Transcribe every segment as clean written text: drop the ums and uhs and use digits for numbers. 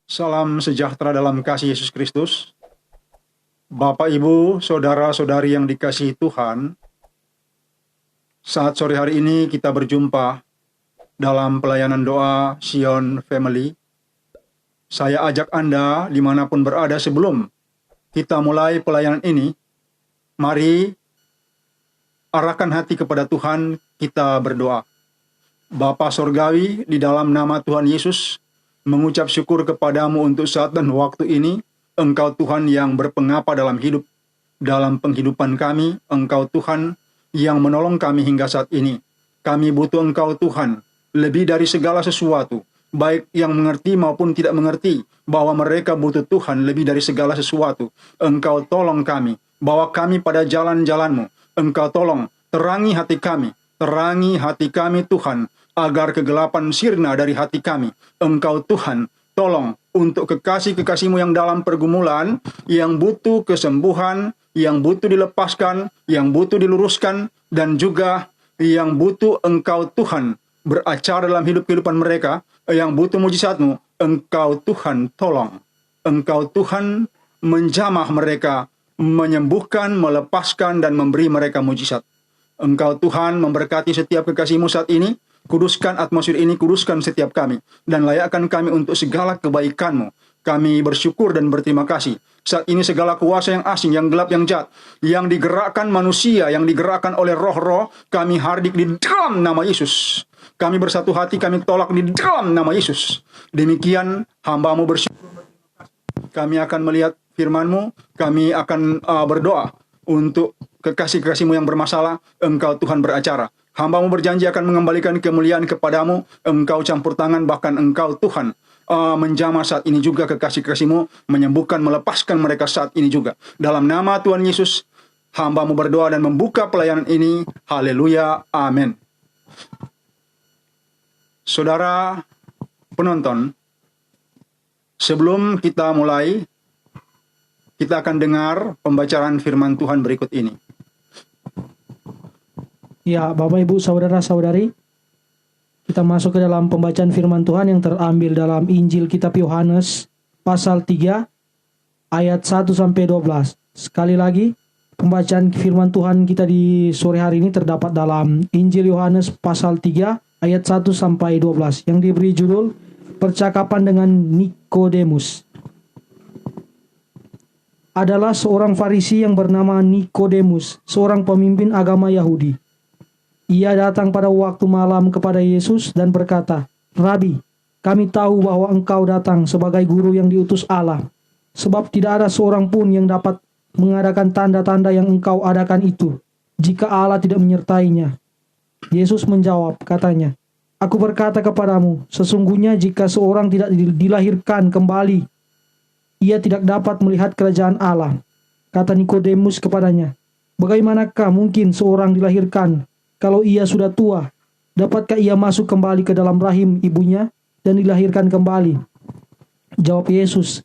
Salam sejahtera dalam kasih Yesus Kristus. Bapak, Ibu, saudara-saudari yang dikasihi Tuhan, saat sore hari ini kita berjumpa dalam pelayanan doa Sion Family. Saya ajak Anda dimanapun berada, sebelum kita mulai pelayanan ini, mari arahkan hati kepada Tuhan, kita berdoa. Bapa Sorgawi, di dalam nama Tuhan Yesus, mengucap syukur kepadamu untuk saat dan waktu ini. Engkau Tuhan yang berpengapa dalam penghidupan kami. Engkau Tuhan yang menolong kami hingga saat ini. Kami butuh Engkau Tuhan, lebih dari segala sesuatu, baik yang mengerti maupun tidak mengerti, bahwa mereka butuh Tuhan lebih dari segala sesuatu. Engkau tolong kami, bawa kami pada jalan-jalan-Mu. Engkau tolong terangi hati kami Tuhan, agar kegelapan sirna dari hati kami. Engkau Tuhan tolong untuk kekasih-kekasih-Mu yang dalam pergumulan, yang butuh kesembuhan, yang butuh dilepaskan, yang butuh diluruskan, dan juga yang butuh Engkau Tuhan beracara dalam kehidupan mereka, yang butuh mujizat-Mu. Engkau Tuhan tolong. Engkau Tuhan menjamah mereka, menyembuhkan, melepaskan, dan memberi mereka mujizat. Engkau Tuhan memberkati setiap kekasih-Mu saat ini. Kuduskan atmosfer ini, kuduskan setiap kami, dan layakkan kami untuk segala kebaikan-Mu. Kami bersyukur dan berterima kasih. Saat ini segala kuasa yang asing, yang gelap, yang jahat, yang digerakkan manusia, yang digerakkan oleh roh-roh, kami hardik di dalam nama Yesus. Kami bersatu hati, kami tolak di dalam nama Yesus. Demikian hamba-Mu bersyukur. Kami akan melihat firman-Mu, kami akan berdoa untuk kekasih-kekasih-Mu yang bermasalah. Engkau Tuhan beracara. Hamba-Mu berjanji akan mengembalikan kemuliaan kepadamu. Engkau campur tangan, bahkan Engkau Tuhan menjamah saat ini juga kekasih-kekasih-Mu, menyembuhkan, melepaskan mereka saat ini juga. Dalam nama Tuhan Yesus, hamba-Mu berdoa dan membuka pelayanan ini. Haleluya, amin. Saudara penonton, sebelum kita mulai, kita akan dengar pembacaan firman Tuhan berikut ini. Ya, Bapak, Ibu, Saudara-saudari, kita masuk ke dalam pembacaan firman Tuhan yang terambil dalam Injil Kitab Yohanes pasal 3 ayat 1-12. Sekali lagi, pembacaan firman Tuhan kita di sore hari ini terdapat dalam Injil Yohanes pasal 3 ayat 1-12 yang diberi judul Percakapan dengan Nikodemus. Adalah seorang Farisi yang bernama Nikodemus, seorang pemimpin agama Yahudi. Ia datang pada waktu malam kepada Yesus dan berkata, "Rabi, kami tahu bahwa Engkau datang sebagai guru yang diutus Allah, sebab tidak ada seorang pun yang dapat mengadakan tanda-tanda yang Engkau adakan itu, jika Allah tidak menyertainya." Yesus menjawab, katanya, "Aku berkata kepadamu, sesungguhnya jika seorang tidak dilahirkan kembali, ia tidak dapat melihat kerajaan Allah." Kata Nikodemus kepadanya, "Bagaimanakah mungkin seorang dilahirkan kalau ia sudah tua? Dapatkah ia masuk kembali ke dalam rahim ibunya dan dilahirkan kembali?" Jawab Yesus,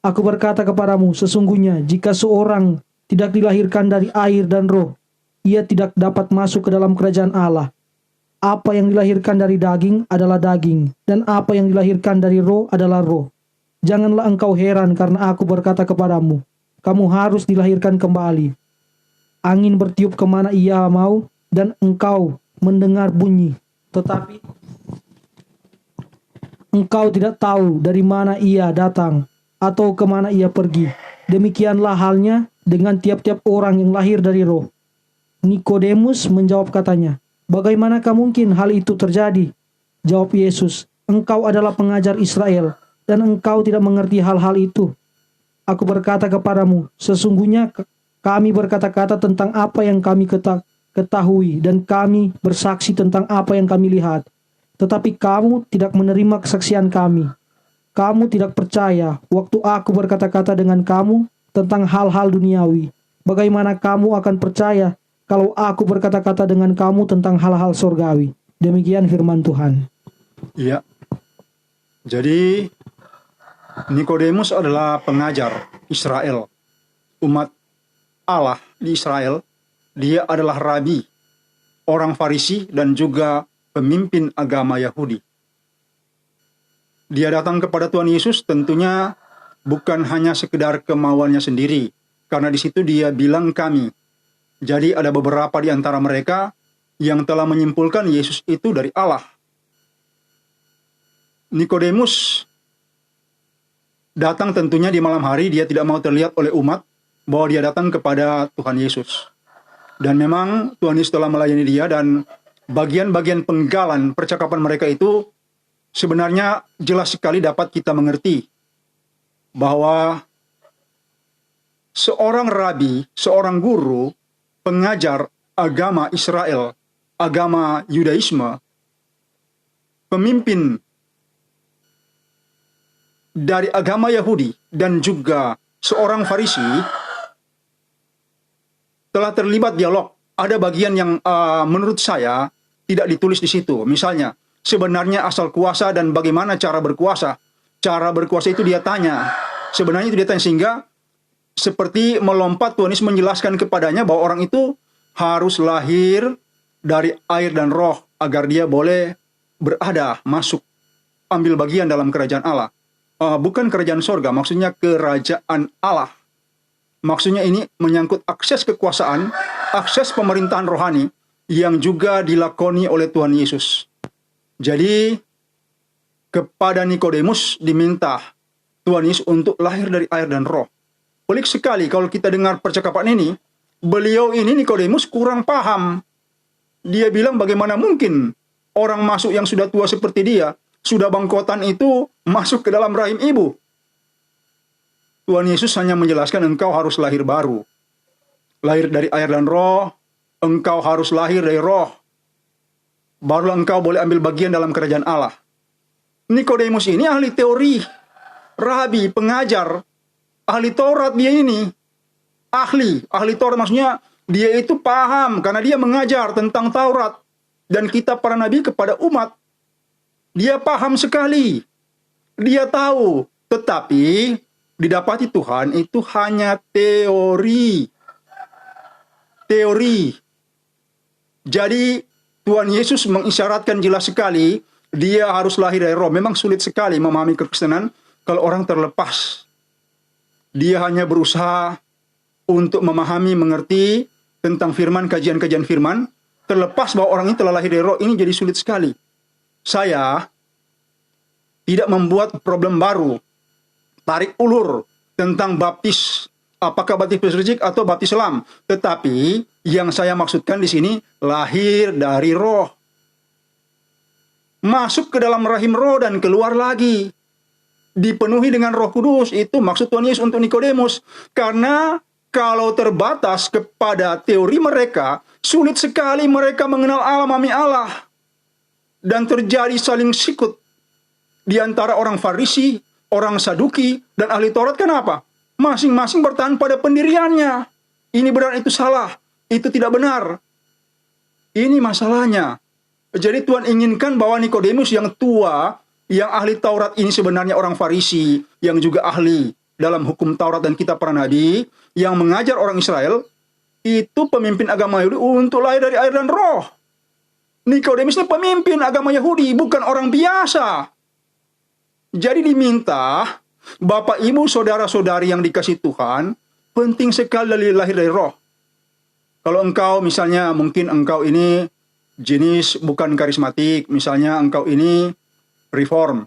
"Aku berkata kepadamu, sesungguhnya jika seorang tidak dilahirkan dari air dan roh, ia tidak dapat masuk ke dalam kerajaan Allah. Apa yang dilahirkan dari daging adalah daging, dan apa yang dilahirkan dari roh adalah roh. Janganlah engkau heran karena aku berkata kepadamu, kamu harus dilahirkan kembali. Angin bertiup kemana ia mau, dan engkau mendengar bunyi, tetapi engkau tidak tahu dari mana ia datang atau kemana ia pergi. Demikianlah halnya dengan tiap-tiap orang yang lahir dari roh." Nikodemus menjawab katanya, "Bagaimanakah mungkin hal itu terjadi?" Jawab Yesus, "Engkau adalah pengajar Israel, dan engkau tidak mengerti hal-hal itu. Aku berkata kepadamu, sesungguhnya kami berkata-kata tentang apa yang kami ketahui, dan kami bersaksi tentang apa yang kami lihat. Tetapi kamu tidak menerima kesaksian kami. Kamu tidak percaya waktu aku berkata-kata dengan kamu tentang hal-hal duniawi. Bagaimana kamu akan percaya kalau aku berkata-kata dengan kamu tentang hal-hal surgawi?" Demikian firman Tuhan. Iya. Jadi Nikodemus adalah pengajar Israel, umat Allah di Israel. Dia adalah rabi, orang Farisi, dan juga pemimpin agama Yahudi. Dia datang kepada Tuhan Yesus tentunya bukan hanya sekedar kemauannya sendiri, karena di situ dia bilang kami. Jadi ada beberapa di antara mereka yang telah menyimpulkan Yesus itu dari Allah. Nikodemus datang tentunya di malam hari, dia tidak mau terlihat oleh umat bahwa dia datang kepada Tuhan Yesus. Dan memang Tuhan Yesus telah melayani dia, dan bagian-bagian penggalan percakapan mereka itu sebenarnya jelas sekali dapat kita mengerti bahwa seorang rabi, seorang guru, pengajar agama Israel, agama Yudaisme, pemimpin dari agama Yahudi dan juga seorang Farisi telah terlibat dialog. Ada bagian yang menurut saya tidak ditulis di situ. Misalnya, sebenarnya asal kuasa dan bagaimana cara berkuasa. Cara berkuasa itu dia tanya. Sebenarnya itu dia tanya, sehingga seperti melompat Tuhan Yesus menjelaskan kepadanya bahwa orang itu harus lahir dari air dan roh agar dia boleh berada, masuk, ambil bagian dalam kerajaan Allah. Bukan kerajaan sorga, maksudnya kerajaan Allah. Maksudnya ini menyangkut akses kekuasaan, akses pemerintahan rohani yang juga dilakoni oleh Tuhan Yesus. Jadi kepada Nikodemus diminta Tuhan Yesus untuk lahir dari air dan roh. Pelik sekali kalau kita dengar percakapan ini, beliau ini Nikodemus kurang paham. Dia bilang bagaimana mungkin orang masuk yang sudah tua seperti dia, sudah bangkotan itu masuk ke dalam rahim ibu. Tuhan Yesus hanya menjelaskan engkau harus lahir baru. Lahir dari air dan roh, engkau harus lahir dari roh. Barulah engkau boleh ambil bagian dalam kerajaan Allah. Nikodemus ini ahli teori, rabi, pengajar, ahli Taurat dia ini. Ahli Taurat maksudnya dia itu paham karena dia mengajar tentang Taurat dan kitab para nabi kepada umat. Dia paham sekali. Dia tahu, tetapi didapati Tuhan itu hanya teori. Jadi Tuhan Yesus mengisyaratkan jelas sekali dia harus lahir dari roh. Memang sulit sekali memahami kekristenan kalau orang terlepas. Dia hanya berusaha untuk memahami, mengerti tentang firman, kajian-kajian firman. Terlepas bahwa orang ini telah lahir dari roh, ini jadi sulit sekali. Saya tidak membuat problem baru, tarik ulur tentang baptis, apakah baptis pejik atau baptis selam. Tetapi yang saya maksudkan di sini lahir dari roh. Masuk ke dalam rahim roh dan keluar lagi. Dipenuhi dengan Roh Kudus, itu maksud Tuhan Yesus untuk Nikodemus. Karena kalau terbatas kepada teori mereka, sulit sekali mereka mengenal Allah, memahami Allah. Dan terjadi saling sikut di antara orang Farisi, orang Saduki, dan ahli Taurat. Kenapa? Masing-masing bertahan pada pendiriannya. Ini benar, itu salah. Itu tidak benar. Ini masalahnya. Jadi Tuhan inginkan bahwa Nikodemus yang tua, yang ahli Taurat ini sebenarnya orang Farisi, yang juga ahli dalam hukum Taurat dan kitab para nabi, yang mengajar orang Israel, itu pemimpin agama Yahudi untuk lahir dari air dan roh. Nikodemus ini pemimpin agama Yahudi, bukan orang biasa. Jadi diminta, Bapak, Ibu, saudara-saudari yang dikasih Tuhan, penting sekali lahir dari roh. Kalau engkau misalnya, mungkin engkau ini jenis bukan karismatik, misalnya engkau ini reform.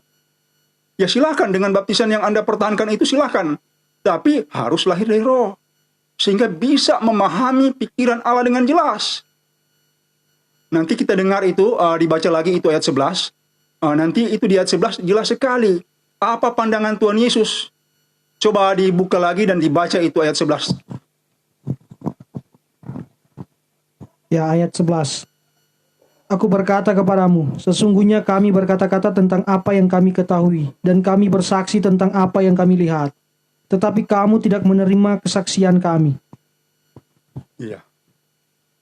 Ya silakan, dengan baptisan yang Anda pertahankan itu silakan. Tapi harus lahir dari roh. Sehingga bisa memahami pikiran Allah dengan jelas. Nanti kita dengar itu, dibaca lagi itu ayat 11. Nanti itu di ayat 11 jelas sekali. Apa pandangan Tuhan Yesus? Coba dibuka lagi dan dibaca itu ayat 11. Ya, ayat 11. Aku berkata kepadamu, sesungguhnya kami berkata-kata tentang apa yang kami ketahui, dan kami bersaksi tentang apa yang kami lihat. Tetapi kamu tidak menerima kesaksian kami. Iya.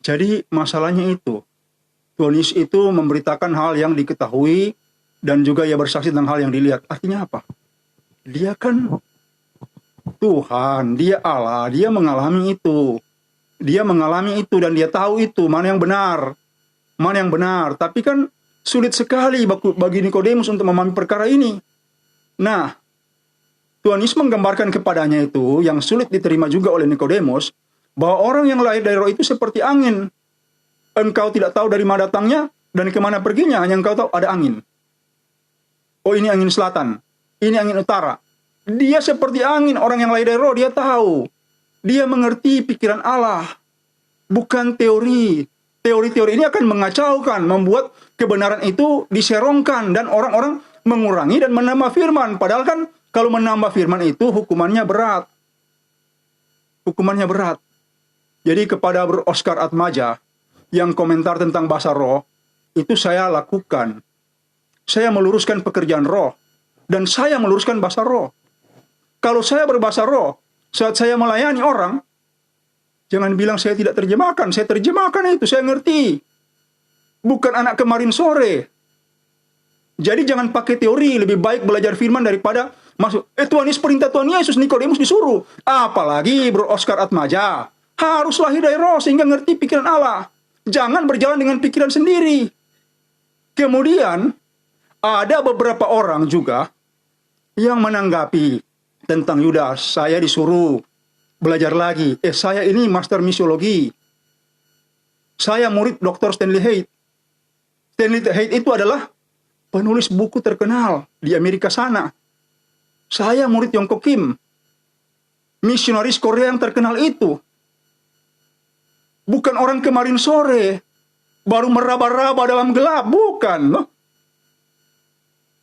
Jadi masalahnya itu. Tuhan Yesus itu memberitakan hal yang diketahui dan juga ia bersaksi tentang hal yang dilihat. Artinya apa? Dia kan Tuhan, dia Allah, dia mengalami itu. Dia mengalami itu dan dia tahu itu, mana yang benar. Mana yang benar. Tapi kan sulit sekali bagi Nikodemus untuk memahami perkara ini. Nah, Tuhan Yesus menggambarkan kepadanya itu yang sulit diterima juga oleh Nikodemus, bahwa orang yang lahir dari roh itu seperti angin. Engkau tidak tahu dari mana datangnya dan kemana perginya, hanya engkau tahu ada angin. Oh, ini angin selatan, ini angin utara. Dia seperti angin, orang yang lahir dari roh, dia tahu. Dia mengerti pikiran Allah, bukan teori. Teori-teori ini akan mengacaukan, membuat kebenaran itu diserongkan, dan orang-orang mengurangi dan menambah firman. Padahal kan kalau menambah firman itu hukumannya berat. Hukumannya berat. Jadi kepada Bro Oscar Atmaja yang komentar tentang bahasa roh, itu saya lakukan. Saya meluruskan pekerjaan roh, dan saya meluruskan bahasa roh. Kalau saya berbahasa roh, saat saya melayani orang, jangan bilang saya tidak terjemahkan. Saya terjemahkan itu, saya ngerti. Bukan anak kemarin sore. Jadi jangan pakai teori, lebih baik belajar firman daripada masuk. Tuhan Yesus, perintah Tuhan Yesus, Nikodemus disuruh. Apalagi Bro Oscar Atmaja, harus lahir dari roh sehingga ngerti pikiran Allah. Jangan berjalan dengan pikiran sendiri. Kemudian, ada beberapa orang juga yang menanggapi tentang Yudas. Saya disuruh belajar lagi. Saya ini master misiologi. Saya murid Dr. Stanley Haight. Stanley Haight itu adalah penulis buku terkenal di Amerika sana. Saya murid Yongko Kim, misionaris Korea yang terkenal itu. Bukan orang kemarin sore, baru meraba-raba dalam gelap. Bukan.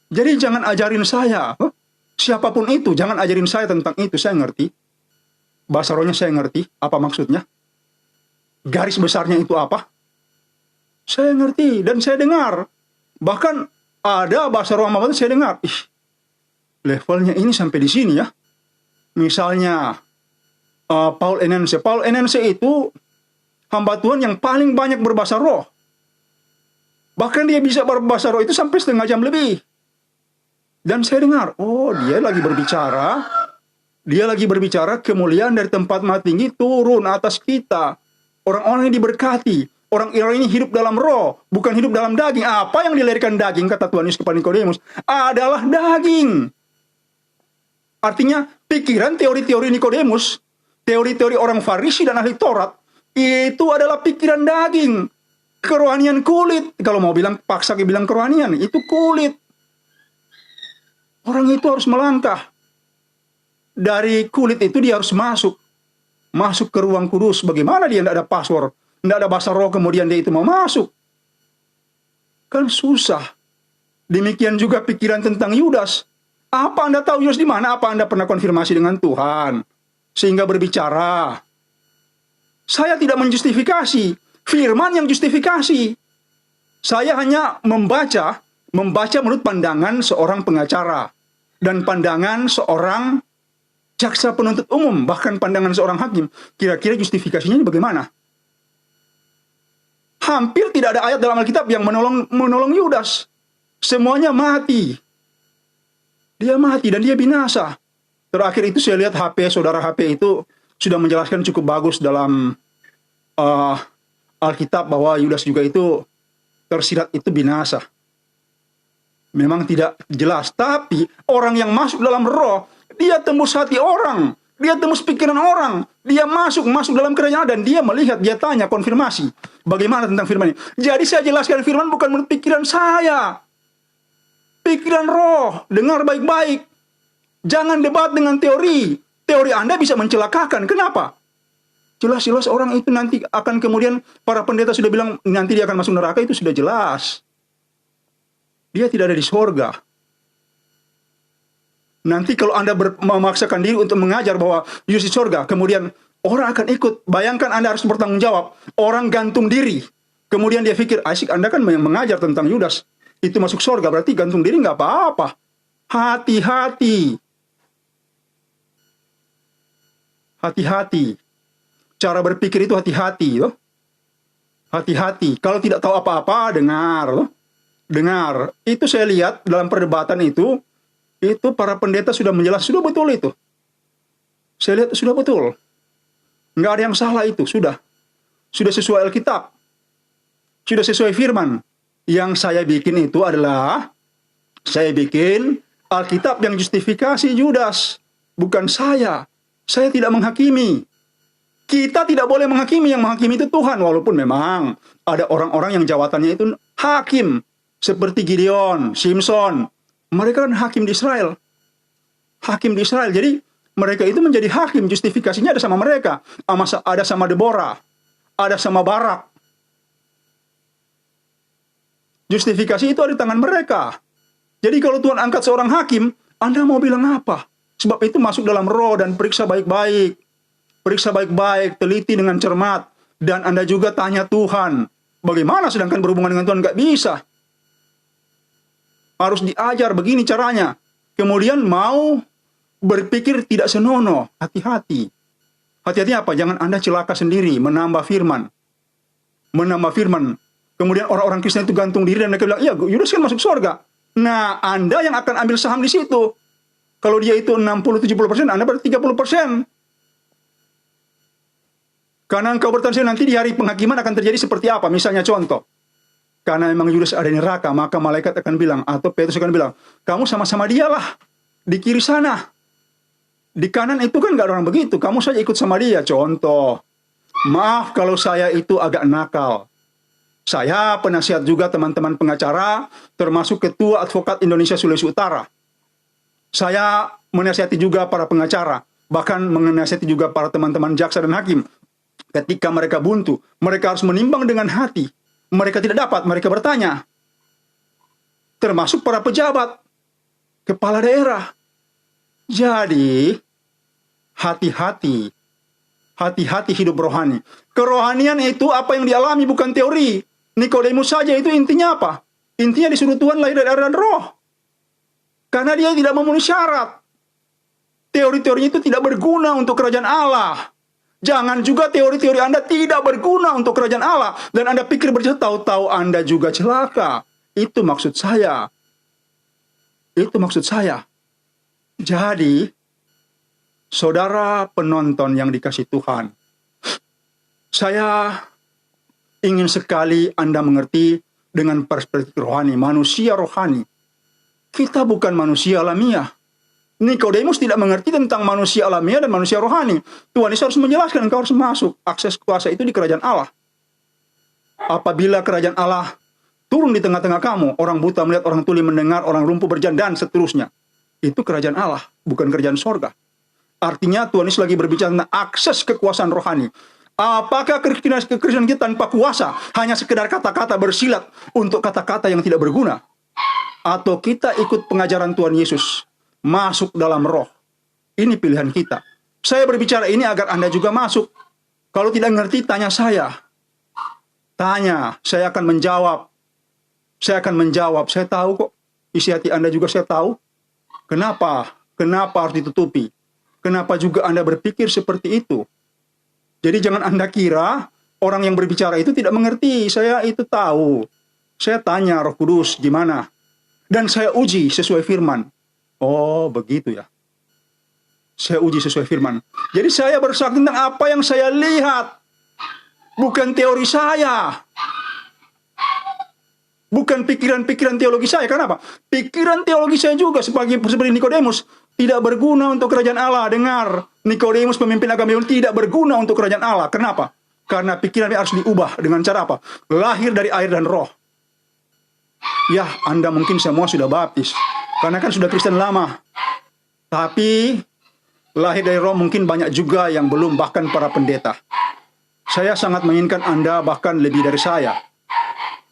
Jadi jangan ajarin saya. Siapapun itu, jangan ajarin saya tentang itu. Saya ngerti. Bahasa rohnya saya ngerti. Apa maksudnya? Garis besarnya itu apa? Saya ngerti dan saya dengar. Bahkan ada bahasa roh apa saya dengar. Levelnya ini sampai di sini ya. Misalnya Paul Enense. Paul Enense itu hamba Tuhan yang paling banyak berbahasa roh. Bahkan dia bisa berbahasa roh itu sampai setengah jam lebih. Dan saya dengar, oh dia lagi berbicara. Dia lagi berbicara, kemuliaan dari tempat maha tinggi turun atas kita. Orang-orang yang diberkati. Orang-orang ini hidup dalam roh, bukan hidup dalam daging. Apa yang dilahirkan daging, kata Tuhan Yesus kepada Nikodemus, adalah daging. Artinya, pikiran teori-teori Nikodemus, teori-teori orang Farisi dan ahli Taurat, itu adalah pikiran daging. Kerohanian kulit. Kalau mau bilang, paksa bilang kerohanian, itu kulit. Orang itu harus melangkah. Dari kulit itu dia harus masuk ke ruang kudus. Bagaimana dia tidak ada password, tidak ada bahasa roh, kemudian dia itu mau masuk? Kan susah. Demikian juga pikiran tentang Yudas. Apa Anda tahu Yudas di mana? Apa Anda pernah konfirmasi dengan Tuhan sehingga berbicara? Saya tidak menjustifikasi, firman yang justifikasi. Saya hanya membaca menurut pandangan seorang pengacara dan pandangan seorang jaksa penuntut umum, bahkan pandangan seorang hakim. Kira-kira justifikasinya ini bagaimana? Hampir tidak ada ayat dalam Alkitab yang menolong Yudas. Semuanya mati. Dia mati dan dia binasa. Terakhir itu saya lihat saudara HP itu sudah menjelaskan cukup bagus dalam Alkitab bahwa Yudas juga itu tersirat itu binasa. Memang tidak jelas, tapi orang yang masuk dalam roh, dia tembus hati orang, dia tembus pikiran orang, dia masuk dalam kerajaan dan dia melihat, dia tanya, konfirmasi, bagaimana tentang firman ini. Jadi saya jelaskan firman bukan menurut pikiran saya, pikiran roh. Dengar baik-baik, jangan debat dengan teori. Teori Anda bisa mencelakakan. Kenapa? Jelas-jelas orang itu nanti akan kemudian, para pendeta sudah bilang nanti dia akan masuk neraka, itu sudah jelas. Dia tidak ada di sorga. Nanti kalau Anda memaksakan diri untuk mengajar bahwa Yesus di sorga, kemudian orang akan ikut. Bayangkan Anda harus bertanggung jawab. Orang gantung diri. Kemudian dia pikir, asik Anda kan mengajar tentang Yudas. Itu masuk sorga, berarti gantung diri nggak apa-apa. Hati-hati. Hati-hati. Cara berpikir itu hati-hati. Hati-hati. Kalau tidak tahu apa-apa, dengar. Dengar, itu saya lihat dalam perdebatan itu para pendeta sudah menjelaskan, sudah betul itu. Saya lihat sudah betul. Nggak ada yang salah itu, sudah sesuai Alkitab. Sudah sesuai firman. Yang saya bikin itu adalah, saya bikin Alkitab yang justifikasi Yudas, bukan saya. Saya tidak menghakimi. Kita tidak boleh menghakimi, yang menghakimi itu Tuhan. Walaupun memang ada orang-orang yang jabatannya itu hakim. Seperti Gideon, Simpson. Mereka kan hakim di Israel. Hakim di Israel. Jadi mereka itu menjadi hakim. Justifikasinya ada sama mereka. Ada sama Deborah. Ada sama Barak. Justifikasi itu ada di tangan mereka. Jadi kalau Tuhan angkat seorang hakim, Anda mau bilang apa? Sebab itu masuk dalam roh dan periksa baik-baik. Periksa baik-baik, teliti dengan cermat. Dan Anda juga tanya Tuhan, bagaimana sedangkan berhubungan dengan Tuhan? Nggak bisa. Harus diajar, begini caranya. Kemudian mau berpikir tidak senonoh. Hati-hati. Hati-hati apa? Jangan Anda celaka sendiri, menambah firman. Menambah firman. Kemudian orang-orang Kristen itu gantung diri dan mereka bilang, iya, Yudas kan masuk surga. Nah, Anda yang akan ambil saham di situ. Kalau dia itu 60-70%, Anda berarti 30%. Karena engkau bertanya nanti di hari penghakiman akan terjadi seperti apa. Misalnya contoh. Karena memang Yudas ada di neraka, maka malaikat akan bilang, atau Petrus akan bilang, kamu sama-sama dia lah. Di kiri sana. Di kanan itu kan gak ada orang begitu. Kamu saja ikut sama dia. Contoh. Maaf kalau saya itu agak nakal. Saya penasihat juga teman-teman pengacara, termasuk Ketua Advokat Indonesia Sulawesi Utara. Saya menasihati juga para pengacara. Bahkan menasihati juga para teman-teman jaksa dan hakim. Ketika mereka buntu, mereka harus menimbang dengan hati. Mereka tidak dapat, mereka bertanya. Termasuk para pejabat, kepala daerah. Jadi, hati-hati. Hati-hati hidup rohani. Kerohanian itu apa yang dialami, bukan teori. Nikodemus saja itu intinya apa? Intinya disuruh Tuhan lahir dari air dan roh. Karena dia tidak memenuhi syarat. Teori-teorinya itu tidak berguna untuk kerajaan Allah. Jangan juga teori-teori Anda tidak berguna untuk kerajaan Allah. Dan Anda pikir berjaya, tahu-tahu Anda juga celaka. Itu maksud saya. Itu maksud saya. Jadi, saudara penonton yang dikasih Tuhan, saya ingin sekali Anda mengerti dengan perspektif rohani, manusia rohani. Kita bukan manusia alamiah. Nikodemus tidak mengerti tentang manusia alamiah dan manusia rohani. Tuhan Yesus harus menjelaskan, engkau harus masuk. Akses kuasa itu di kerajaan Allah. Apabila kerajaan Allah turun di tengah-tengah kamu, orang buta melihat, orang tuli mendengar, orang lumpuh berjalan, dan seterusnya. Itu kerajaan Allah, bukan kerajaan sorga. Artinya Tuhan Yesus lagi berbicara tentang akses kekuasaan rohani. Apakah kekristenan kita tanpa kuasa hanya sekedar kata-kata bersilat untuk kata-kata yang tidak berguna? Atau kita ikut pengajaran Tuhan Yesus, masuk dalam roh. Ini pilihan kita. Saya berbicara ini agar Anda juga masuk. Kalau tidak ngerti, tanya saya. Tanya, saya akan menjawab. Saya akan menjawab. Saya tahu kok. Isi hati Anda juga saya tahu. Kenapa? Kenapa harus ditutupi? Kenapa juga Anda berpikir seperti itu? Jadi jangan Anda kira orang yang berbicara itu tidak mengerti. Saya itu tahu. Saya tanya Roh Kudus gimana? Dan saya uji sesuai firman. Oh, begitu ya. Saya uji sesuai firman. Jadi saya bersaksi tentang apa yang saya lihat. Bukan teori saya. Bukan pikiran-pikiran teologi saya. Kenapa? Pikiran teologi saya juga seperti Nikodemus tidak berguna untuk kerajaan Allah. Dengar, Nikodemus pemimpin agama Yahudi tidak berguna untuk kerajaan Allah. Kenapa? Karena pikirannya harus diubah dengan cara apa? Lahir dari air dan roh. Ya, Anda mungkin semua sudah baptis. Karena kan sudah Kristen lama. Tapi lahir dari roh mungkin banyak juga yang belum, bahkan para pendeta. Saya sangat menginginkan Anda bahkan lebih dari saya.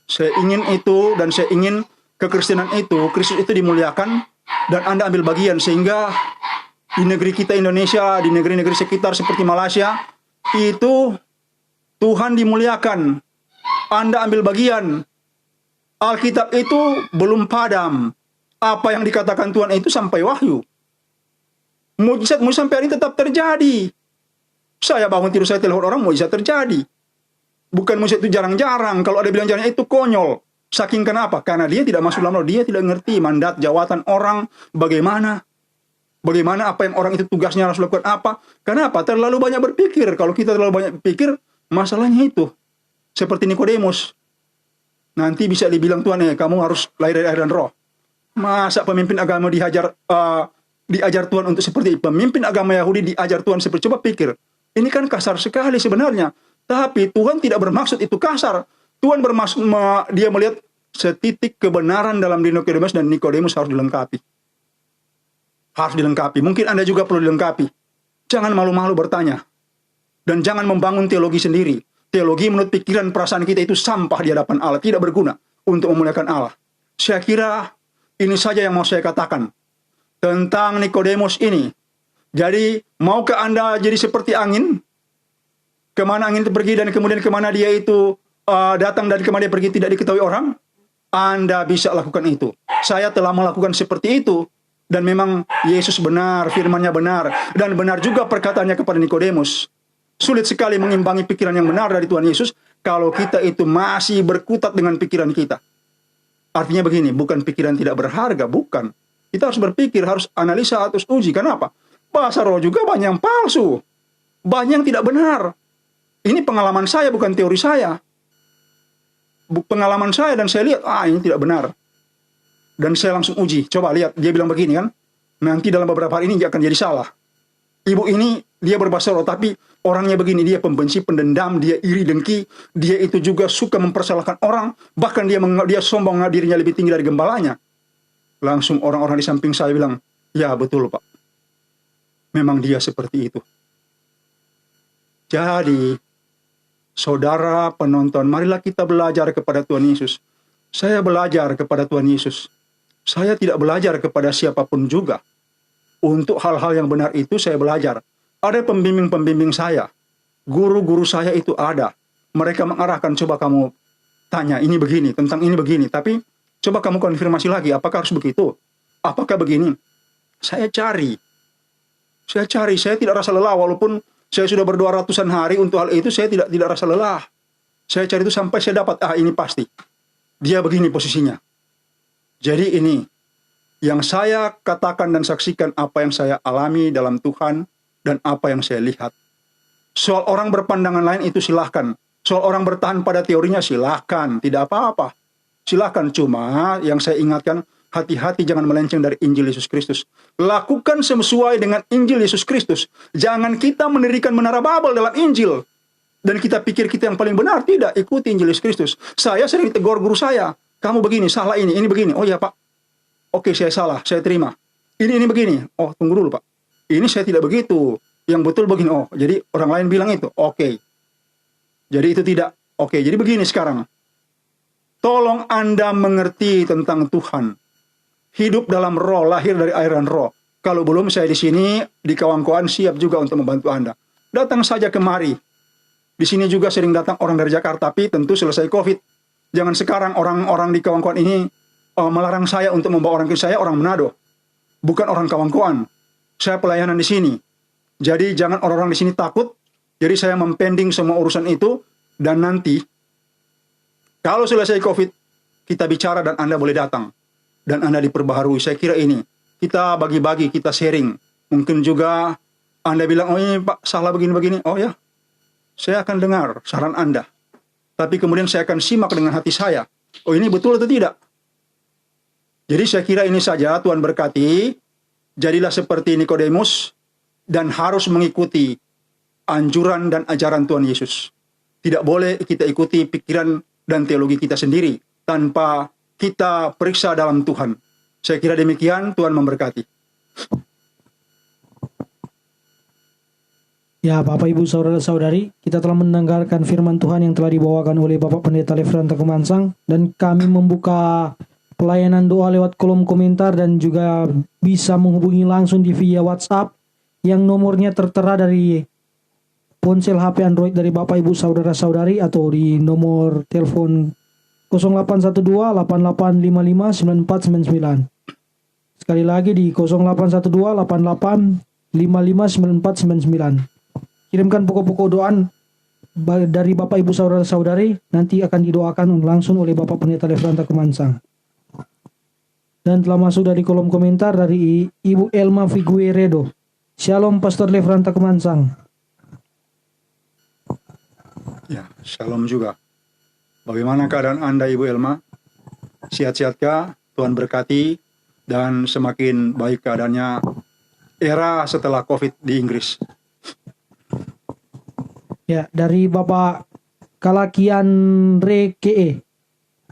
Saya ingin itu, dan saya ingin kekristenan itu, Kristus itu dimuliakan, dan Anda ambil bagian. Sehingga di negeri kita Indonesia, di negeri-negeri sekitar seperti Malaysia, itu Tuhan dimuliakan. Anda ambil bagian. Alkitab itu belum padam. Apa yang dikatakan Tuhan itu sampai wahyu. Mujizat-mujizat sampai hari ini tetap terjadi. Saya bangun tidur, saya telepon orang, mujizat terjadi. Bukan mujizat itu jarang-jarang. Kalau ada bilang jarang, itu konyol. Saking kenapa? Karena dia tidak masuk dalam roh. Dia tidak ngerti mandat, jawatan orang, bagaimana apa yang orang itu tugasnya harus lakukan apa. Kenapa? Terlalu banyak berpikir. Kalau kita terlalu banyak berpikir, masalahnya itu. Seperti Nikodemus. Nanti bisa dibilang Tuhan, kamu harus lahir dari air dan roh. Masa pemimpin agama diajar Tuhan untuk seperti itu? Pemimpin agama Yahudi diajar Tuhan seperti, coba pikir. Ini kan kasar sekali sebenarnya. Tapi Tuhan tidak bermaksud itu kasar. Tuhan bermaksud, dia melihat setitik kebenaran dalam diri Nikodemus, dan Nikodemus harus dilengkapi. Harus dilengkapi. Mungkin Anda juga perlu dilengkapi. Jangan malu-malu bertanya. Dan jangan membangun teologi sendiri. Teologi menurut pikiran perasaan kita itu sampah di hadapan Allah. Tidak berguna untuk memuliakan Allah. Saya kira ini saja yang mau saya katakan tentang Nikodemus ini. Jadi, maukah Anda jadi seperti angin? Kemana angin itu pergi dan kemudian kemana dia itu datang dan kemana dia pergi tidak diketahui orang? Anda bisa lakukan itu. Saya telah melakukan seperti itu. Dan memang Yesus benar, firman-Nya benar. Dan benar juga perkataannya kepada Nikodemus. Sulit sekali mengimbangi pikiran yang benar dari Tuhan Yesus kalau kita itu masih berkutat dengan pikiran kita. Artinya begini, bukan pikiran tidak berharga, bukan. Kita harus berpikir, harus analisa, harus uji. Kenapa? Bahasa roh juga banyak yang palsu. Banyak yang tidak benar. Ini pengalaman saya, bukan teori saya. Pengalaman saya, dan saya lihat, ini tidak benar. Dan saya langsung uji. Coba lihat, dia bilang begini kan. Nanti dalam beberapa hari ini dia akan jadi salah. Ibu ini, dia berbahasa roh, tapi orangnya begini. Dia pembenci, pendendam, dia iri, dengki. Dia itu juga suka mempersalahkan orang. Bahkan dia sombong dirinya lebih tinggi dari gembalanya. Langsung orang-orang di samping saya bilang, ya betul Pak. Memang dia seperti itu. Jadi, saudara penonton, marilah kita belajar kepada Tuhan Yesus. Saya belajar kepada Tuhan Yesus. Saya tidak belajar kepada siapapun juga. Untuk hal-hal yang benar itu saya belajar. Ada pembimbing-pembimbing saya. Guru-guru saya itu ada. Mereka mengarahkan, coba kamu tanya, ini begini, tentang ini begini. Tapi, coba kamu konfirmasi lagi, apakah harus begitu? Apakah begini? Saya cari. Saya tidak rasa lelah, walaupun saya sudah berdoa ratusan hari untuk hal itu, saya tidak rasa lelah. Saya cari itu sampai saya dapat, ini pasti. Dia begini posisinya. Jadi ini, yang saya katakan dan saksikan apa yang saya alami dalam Tuhan dan apa yang saya lihat. Soal orang berpandangan lain itu silahkan. Soal orang bertahan pada teorinya silahkan, tidak apa-apa. Silahkan, cuma yang saya ingatkan, hati-hati jangan melenceng dari Injil Yesus Kristus. Lakukan sesuai dengan Injil Yesus Kristus. Jangan kita mendirikan menara Babel dalam Injil. Dan kita pikir kita yang paling benar. Tidak, ikuti Injil Yesus Kristus. Saya sering ditegur guru saya. Kamu begini, salah ini begini. Oh ya Pak. Oke, saya salah, saya terima. Ini begini. Oh, tunggu dulu Pak. Ini saya tidak begitu. Yang betul begini. Oh, jadi orang lain bilang itu. Oke. Jadi itu tidak. Oke, jadi begini sekarang. Tolong Anda mengerti tentang Tuhan. Hidup dalam roh, lahir dari air dan roh. Kalau belum, saya di sini, di kawan-kawan siap juga untuk membantu Anda. Datang saja kemari. Di sini juga sering datang orang dari Jakarta, tapi tentu selesai COVID. Jangan sekarang orang-orang di kawan-kawan ini melarang saya untuk membawa orang ke saya, orang Manado. Bukan orang kawan-kawan. Saya pelayanan di sini. Jadi jangan orang-orang di sini takut. Jadi saya mempending semua urusan itu. Dan nanti, kalau selesai COVID, kita bicara dan Anda boleh datang. Dan Anda diperbaharui. Saya kira ini. Kita bagi-bagi, kita sharing. Mungkin juga Anda bilang, oh ini Pak salah begini-begini. Oh ya, saya akan dengar saran Anda. Tapi kemudian saya akan simak dengan hati saya. Oh ini betul atau tidak? Jadi saya kira ini saja, Tuhan berkati. Jadilah seperti Nikodemus dan harus mengikuti anjuran dan ajaran Tuhan Yesus. Tidak boleh kita ikuti pikiran dan teologi kita sendiri tanpa kita periksa dalam Tuhan. Saya kira demikian, Tuhan memberkati. Ya, Bapak, Ibu, Saudara-saudari, kita telah mendengarkan firman Tuhan yang telah dibawakan oleh Bapak Pendeta Lefranta Kemansang, dan kami membuka pelayanan doa lewat kolom komentar dan juga bisa menghubungi langsung di via WhatsApp yang nomornya tertera dari ponsel HP Android dari Bapak, Ibu, Saudara-saudari, atau di nomor telepon 0812 8855 9499. Sekali lagi di 0812 8855 9499. Kirimkan pokok-pokok doa dari Bapak, Ibu, Saudara-saudari, nanti akan didoakan langsung oleh Bapak Pendeta Lefranta Kemansang. Dan telah masuk dari kolom komentar dari Ibu Elma Figueredo. Shalom Pastor Lefranta Kemansang. Ya, shalom juga. Bagaimana keadaan Anda Ibu Elma? Sehat-sehatkah? Tuhan berkati. dan semakin baik keadaannya era setelah COVID di Inggris. Ya, dari Bapak Kalakian Reke.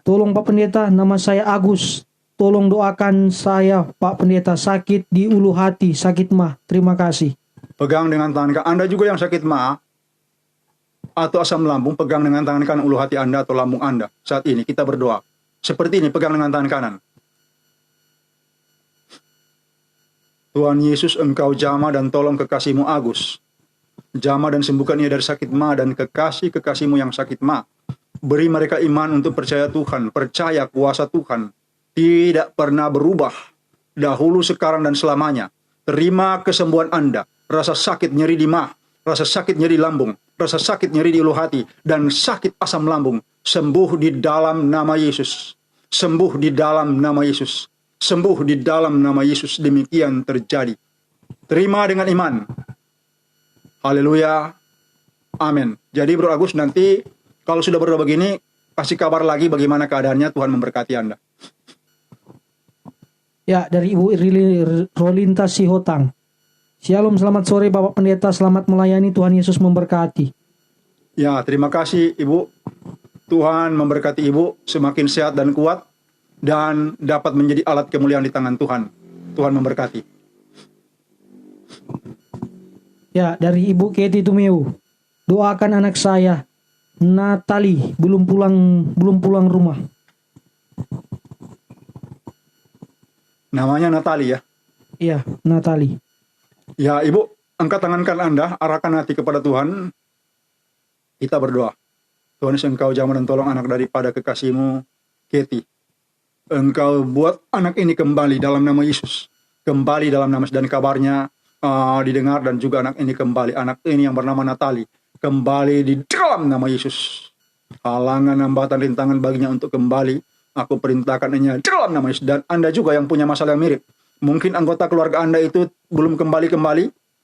Tolong Pak Pendeta, nama saya Agus. Tolong doakan saya Pak Pendeta, sakit di ulu hati, sakit mah. Terima kasih. Pegang dengan tangan kanan. Anda juga yang sakit mah atau asam lambung, pegang dengan tangan kanan ulu hati Anda atau lambung Anda. Saat ini kita berdoa. Seperti ini, pegang dengan tangan kanan. Tuhan Yesus, Engkau jamah dan tolong kekasih-Mu Agus. Jamah dan sembuhkan ia dari sakit ma, dan kekasih-kekasih-Mu yang sakit ma. Beri mereka iman untuk percaya Tuhan, percaya kuasa Tuhan. Tidak pernah berubah. Dahulu, sekarang, dan selamanya. Terima kesembuhan Anda. Rasa sakit nyeri di ma, rasa sakit nyeri lambung, rasa sakit nyeri di ulu hati, dan sakit asam lambung. Sembuh di dalam nama Yesus. Sembuh di dalam nama Yesus. Sembuh di dalam nama Yesus. Demikian terjadi. Terima dengan iman. Haleluya. Amin. Jadi Bro Agus, nanti kalau sudah berdoa begini, kasih kabar lagi bagaimana keadaannya. Tuhan memberkati Anda. Ya, dari Ibu Rolinta Sihotang. Shalom, selamat sore Bapak Pendeta, selamat melayani, Tuhan Yesus memberkati. Ya, terima kasih Ibu. Tuhan memberkati Ibu, semakin sehat dan kuat, dan dapat menjadi alat kemuliaan di tangan Tuhan. Tuhan memberkati. Ya, dari Ibu Keti Tumeu. Doakan anak saya, Natali, belum pulang rumah. Namanya Natali ya? Iya, Natali. Ya, Ibu, angkat tangan kanan Anda, arahkan hati kepada Tuhan. Kita berdoa. Tuhan Yesus, Engkau jamah dan tolong anak daripada kekasih-Mu, Keti. Engkau buat anak ini kembali dalam nama Yesus. Kembali dalam nama Yesus, dan kabarnya didengar, dan juga anak ini kembali. Anak ini yang bernama Natali, kembali di dalam nama Yesus. Halangan, hambatan, rintangan baginya untuk kembali, aku perintahkan ini dalam nama Yesus. Dan Anda juga yang punya masalah yang mirip. Mungkin anggota keluarga Anda itu belum kembali.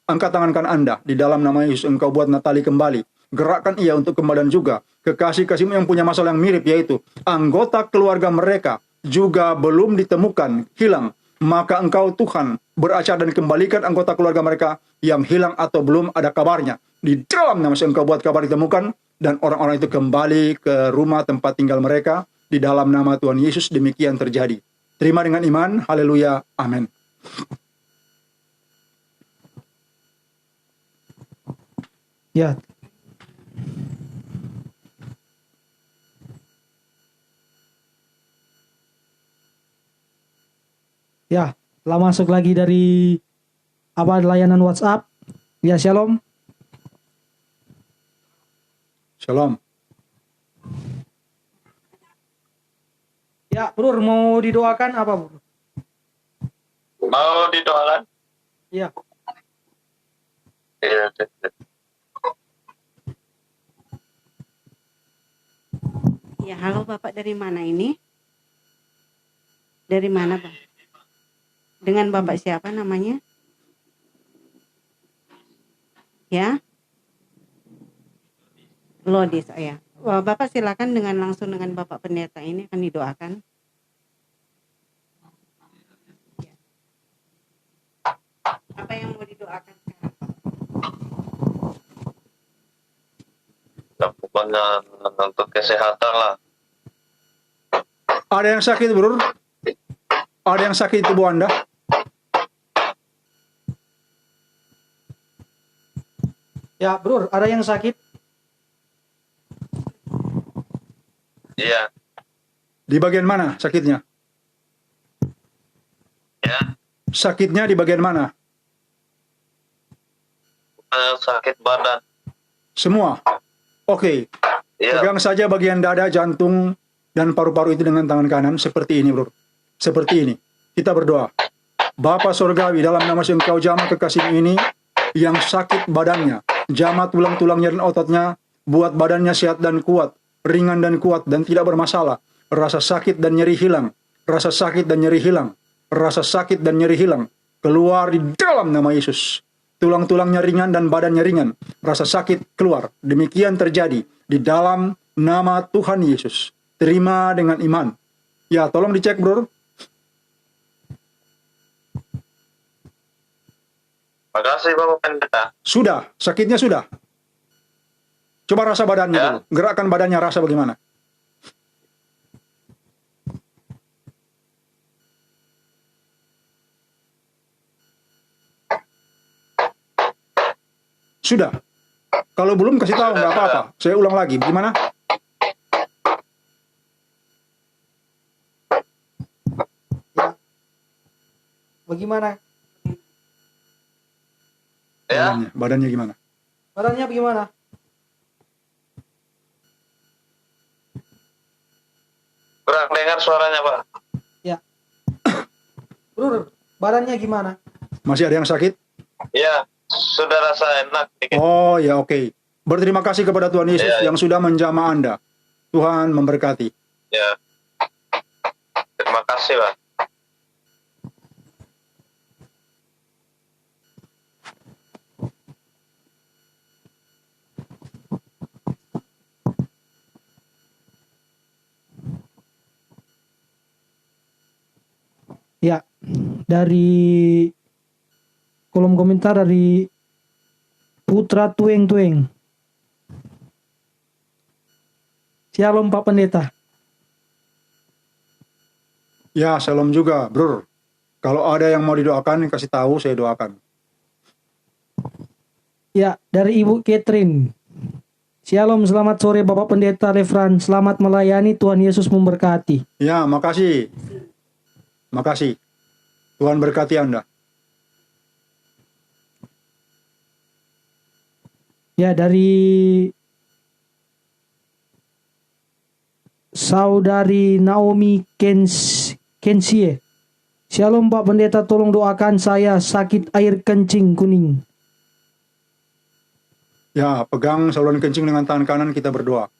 Angkat tangan kanan Anda. Di dalam nama Yesus, Engkau buat Natali kembali. Gerakkan ia untuk kembali, dan juga kekasih-kasih-Mu yang punya masalah yang mirip, yaitu anggota keluarga mereka juga belum ditemukan, hilang. Maka Engkau Tuhan beracara dan kembalikan anggota keluarga mereka yang hilang atau belum ada kabarnya. Di dalam nama Yesus, Engkau buat kabar ditemukan, dan orang-orang itu kembali ke rumah tempat tinggal mereka. Di dalam nama Tuhan Yesus demikian terjadi. Terima dengan iman. Haleluya. Amin. Ya. Ya, telah masuk lagi dari layanan WhatsApp. Ya, shalom. Shalom. Ya, Bro, mau didoakan apa, Bro? Mau didoakan? Iya. Iya. Ya, halo Bapak, dari mana ini? Dari mana, Bang? Dengan Bapak siapa namanya? Ya? Lodis, oh ya. Wah, Bapak silakan langsung dengan Bapak Pendeta ini akan didoakan. Ya. Apa yang mau didoakan sekarang? Pokoknya untuk kesehatan lah. Ada yang sakit, Bro? Ada yang sakit tubuh Anda? Ya, Bro, ada yang sakit? Iya. Di bagian mana sakitnya? Ya. Sakitnya di bagian mana? Sakit badan. Semua? Oke. Iya. Pegang saja bagian dada, jantung, dan paru-paru itu dengan tangan kanan. Seperti ini, Bro. Seperti ini. Kita berdoa. Bapa Surgawi, dalam nama Engkau jamah kekasih ini yang sakit badannya. Jamah tulang-tulangnya dan ototnya. Buat badannya sehat dan kuat. Ringan dan kuat dan tidak bermasalah. Rasa sakit dan nyeri hilang. Rasa sakit dan nyeri hilang. Rasa sakit dan nyeri hilang. Keluar di dalam nama Yesus. Tulang-tulangnya ringan dan badannya ringan. Rasa sakit keluar. Demikian terjadi di dalam nama Tuhan Yesus. Terima dengan iman. Ya, tolong dicek, Bro. Makasih Bapak Pendeta. Sudah, sakitnya sudah. Coba rasa badannya Ya. dulu. Gerakkan badannya, rasa bagaimana? Sudah. Kalau belum kasih tahu nggak apa-apa. Saya ulang lagi. Gimana? Bagaimana? Ya, Badannya gimana? Badannya bagaimana? kurang dengar suaranya Pak. Bro, badannya gimana? Masih ada yang sakit? Ya, sudah rasa enak dikit. Oh ya, oke. Berterima kasih kepada Tuhan Yesus Ya, ya. yang sudah menjamah Anda. Tuhan memberkati. Ya. Terima kasih Pak. Ya, dari kolom komentar dari Putra Tueng Tueng. Shalom Pak Pendeta. Ya, shalom juga, bro. Kalau ada yang mau didoakan, kasih tahu, saya doakan. Ya, dari Ibu Catherine. Shalom, selamat sore Bapak Pendeta Refran. Selamat melayani, Tuhan Yesus memberkati. Ya, makasih. Makasih. Tuhan berkati Anda. Ya, dari Saudari Naomi Kensie. Shalom Pak Pendeta, tolong doakan saya sakit air kencing kuning. Ya, pegang saluran kencing dengan tangan kanan, kita berdoa.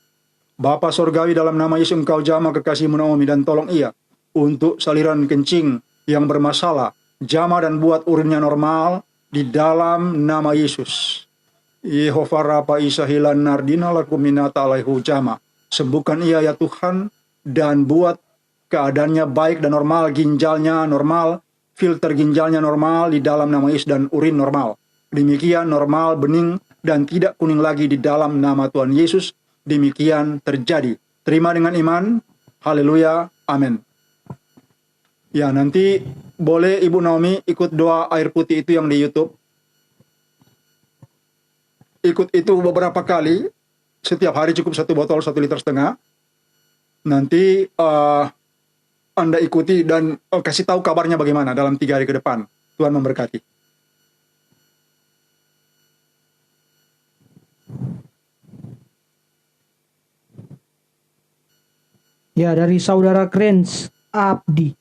Bapa Sorgawi, dalam nama Yesus Engkau jamah kekasih-Mu Naomi dan tolong ia untuk saliran kencing yang bermasalah, jamah dan buat urinnya normal di dalam nama Yesus. Yehova Rapa Isahilan Nardina Lakuminata Alaihu Jama. Sembuhkan ia ya Tuhan, dan buat keadaannya baik dan normal, ginjalnya normal, filter ginjalnya normal di dalam nama Yesus, dan urin normal. Demikian normal, bening, dan tidak kuning lagi di dalam nama Tuhan Yesus. Demikian terjadi. Terima dengan iman. Haleluya. Amin. Ya, nanti boleh Ibu Naomi ikut doa air putih itu yang di YouTube. Ikut itu beberapa kali. Setiap hari cukup 1 botol 1,5 liter. Nanti Anda ikuti dan kasih tahu kabarnya bagaimana dalam 3 hari ke depan. Tuhan memberkati. Ya, dari Saudara Krens Abdi.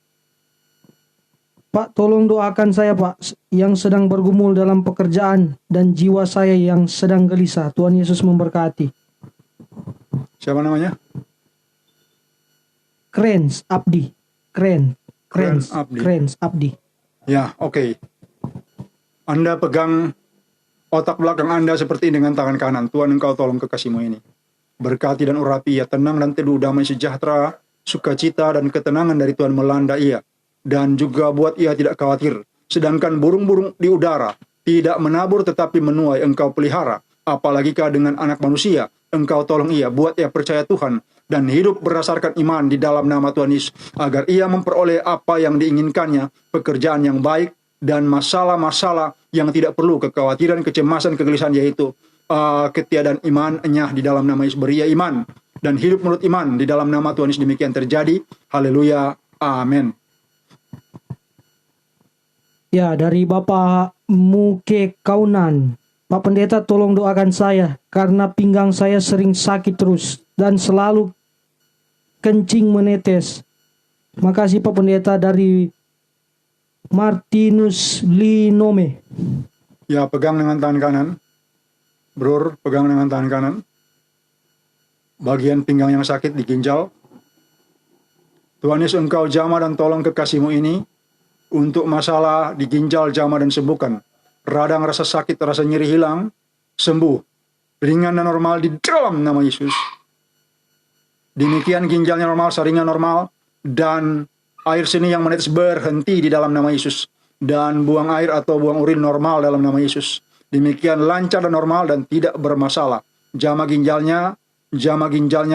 Pak, tolong doakan saya Pak, yang sedang bergumul dalam pekerjaan dan jiwa saya yang sedang gelisah. Tuhan Yesus memberkati. Siapa namanya? Krens Abdi. Krens Abdi. Ya, oke. Anda pegang otak belakang Anda seperti ini dengan tangan kanan. Tuhan, Engkau tolong kekasih-Mu ini. Berkati dan urapi ia, tenang dan teduh, damai sejahtera, sukacita dan ketenangan dari Tuhan melanda ia. Dan juga buat ia tidak khawatir. Sedangkan burung-burung di udara tidak menabur tetapi menuai, Engkau pelihara. Apalagikah dengan anak manusia, Engkau tolong ia, buat ia percaya Tuhan dan hidup berdasarkan iman di dalam nama Tuhan Yesus, agar ia memperoleh apa yang diinginkannya, pekerjaan yang baik, dan masalah-masalah yang tidak perlu kekhawatiran, kecemasan, kegelisahan, yaitu ketiadaan iman, enyah di dalam nama Yesus. Beri ia iman dan hidup menurut iman di dalam nama Tuhan Yesus. Demikian terjadi. Haleluya. Amin. Ya, dari Bapak Muke Kaunan. Pak Pendeta, tolong doakan saya karena pinggang saya sering sakit terus dan selalu kencing menetes. Makasih Pak Pendeta. Dari Martinus Linome. Ya, pegang dengan tangan kanan. Bro, pegang dengan tangan kanan. Bagian pinggang yang sakit di ginjal. Tuhan Yesus, Engkau jamah dan tolong kekasih-Mu ini untuk masalah di ginjal, jamah dan sembuhkan. Radang rasa sakit, rasa nyeri hilang, sembuh. Ringan dan normal di dalam nama Yesus. Demikian ginjalnya normal, saringan normal, dan air seni yang menetes berhenti di dalam nama Yesus. dan buang air atau buang urin normal dalam nama Yesus. Demikian lancar dan normal dan tidak bermasalah. Jamah ginjalnya